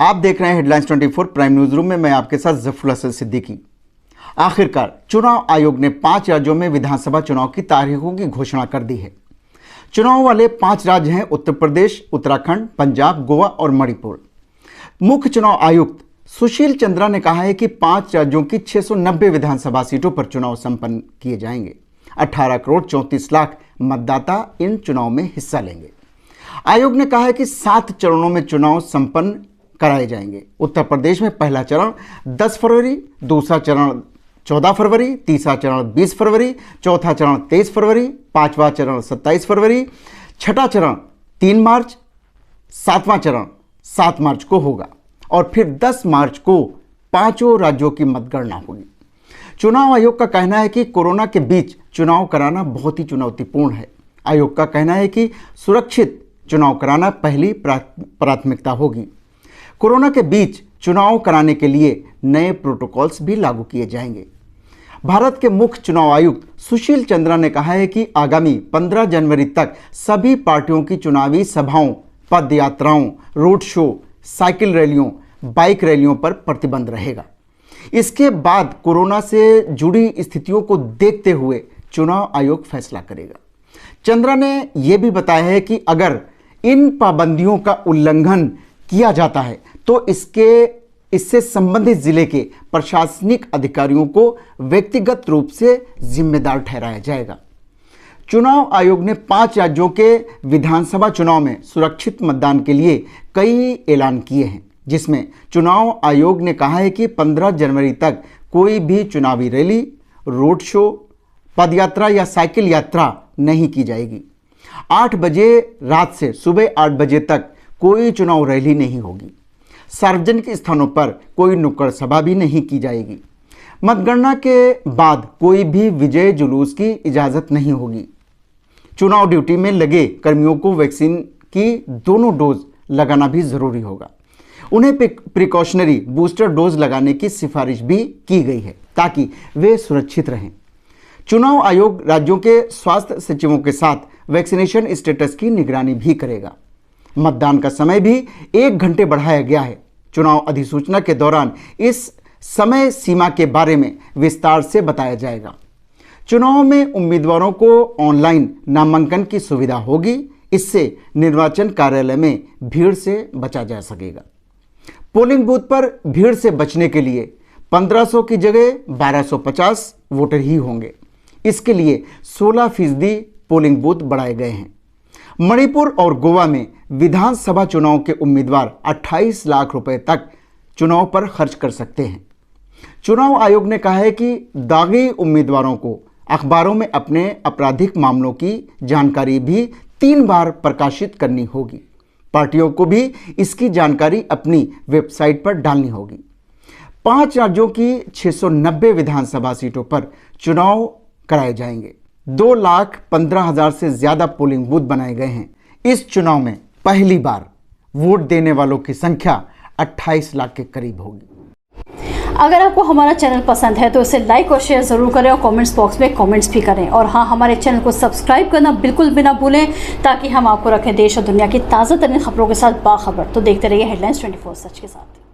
आप देख रहे हैं हेडलाइंस 24 प्राइम न्यूज रूम में। मैं आपके साथ जफरुल हसन सिद्दीकी। आखिरकार चुनाव आयोग ने 5 राज्यों में विधानसभा चुनाव की तारीखों की घोषणा कर दी है। चुनाव वाले 5 राज्य हैं उत्तर प्रदेश, उत्तराखंड, पंजाब, गोवा और मणिपुर। मुख्य चुनाव आयुक्त सुशील चंद्रा ने कहा है कि 5 राज्यों की 690 विधानसभा सीटों पर चुनाव संपन्न किए जाएंगे। 18 करोड़ 34 लाख मतदाता इन चुनाव में हिस्सा लेंगे। आयोग ने कहा है कि 7 चरणों में चुनाव संपन्न कराए जाएंगे। उत्तर प्रदेश में पहला चरण 10 फरवरी, दूसरा चरण 14 फरवरी, तीसरा चरण 20 फरवरी, चौथा चरण 23 फरवरी, पांचवा चरण 27 फरवरी, छठा चरण 3 मार्च, सातवां चरण 7 मार्च को होगा और फिर 10 मार्च को 5 राज्यों की मतगणना होगी। चुनाव आयोग का कहना है कि कोरोना के बीच चुनाव कराना बहुत ही चुनौतीपूर्ण है। आयोग का कहना है कि सुरक्षित चुनाव कराना पहली प्राथमिकता होगी। कोरोना के बीच चुनाव कराने के लिए नए प्रोटोकॉल्स भी लागू किए जाएंगे। भारत के मुख्य चुनाव आयुक्त सुशील चंद्रा ने कहा है कि आगामी 15 जनवरी तक सभी पार्टियों की चुनावी सभाओं, पदयात्राओं, रोड शो, साइकिल रैलियों, बाइक रैलियों पर प्रतिबंध रहेगा। इसके बाद कोरोना से जुड़ी स्थितियों को देखते हुए चुनाव आयोग फैसला करेगा। चंद्रा ने यह भी बताया है कि अगर इन पाबंदियों का उल्लंघन किया जाता है तो इससे संबंधित जिले के प्रशासनिक अधिकारियों को व्यक्तिगत रूप से जिम्मेदार ठहराया जाएगा। चुनाव आयोग ने 5 राज्यों के विधानसभा चुनाव में सुरक्षित मतदान के लिए कई ऐलान किए हैं, जिसमें चुनाव आयोग ने कहा है कि 15 जनवरी तक कोई भी चुनावी रैली, रोड शो, पदयात्रा या साइकिल यात्रा नहीं की जाएगी। 8 बजे रात से सुबह 8 बजे तक कोई चुनाव रैली नहीं होगी। सार्वजनिक स्थानों पर कोई नुक्कड़ सभा भी नहीं की जाएगी। मतगणना के बाद कोई भी विजय जुलूस की इजाज़त नहीं होगी। चुनाव ड्यूटी में लगे कर्मियों को वैक्सीन की दोनों डोज लगाना भी ज़रूरी होगा। उन्हें प्रिकॉशनरी बूस्टर डोज लगाने की सिफारिश भी की गई है ताकि वे सुरक्षित रहें। चुनाव आयोग राज्यों के स्वास्थ्य सचिवों के साथ वैक्सीनेशन स्टेटस की निगरानी भी करेगा। मतदान का समय भी 1 घंटे बढ़ाया गया है। चुनाव अधिसूचना के दौरान इस समय सीमा के बारे में विस्तार से बताया जाएगा। चुनाव में उम्मीदवारों को ऑनलाइन नामांकन की सुविधा होगी। इससे निर्वाचन कार्यालय में भीड़ से बचा जा सकेगा। पोलिंग बूथ पर भीड़ से बचने के लिए 1500 की जगह 1250 वोटर ही होंगे। इसके लिए 16% पोलिंग बूथ बढ़ाए गए हैं। मणिपुर और गोवा में विधानसभा चुनाव के उम्मीदवार 28 लाख रुपए तक चुनाव पर खर्च कर सकते हैं। चुनाव आयोग ने कहा है कि दागी उम्मीदवारों को अखबारों में अपने आपराधिक मामलों की जानकारी भी 3 बार प्रकाशित करनी होगी। पार्टियों को भी इसकी जानकारी अपनी वेबसाइट पर डालनी होगी। 5 राज्यों की 690 विधानसभा सीटों पर चुनाव कराए जाएंगे। 2,15,000 से ज्यादा पोलिंग बूथ बनाए गए हैं। इस चुनाव में पहली बार वोट देने वालों की संख्या 28 लाख के करीब होगी। अगर आपको हमारा चैनल पसंद है तो इसे लाइक और शेयर जरूर करें और कमेंट्स बॉक्स में कमेंट्स भी करें। और हाँ, हमारे चैनल को सब्सक्राइब करना बिल्कुल भी ना भूलें ताकि हम आपको रखें देश और दुनिया की ताज़ा तरीन खबरों के साथ बाखबर। तो देखते रहिए हेडलाइंस 24 सच के साथ।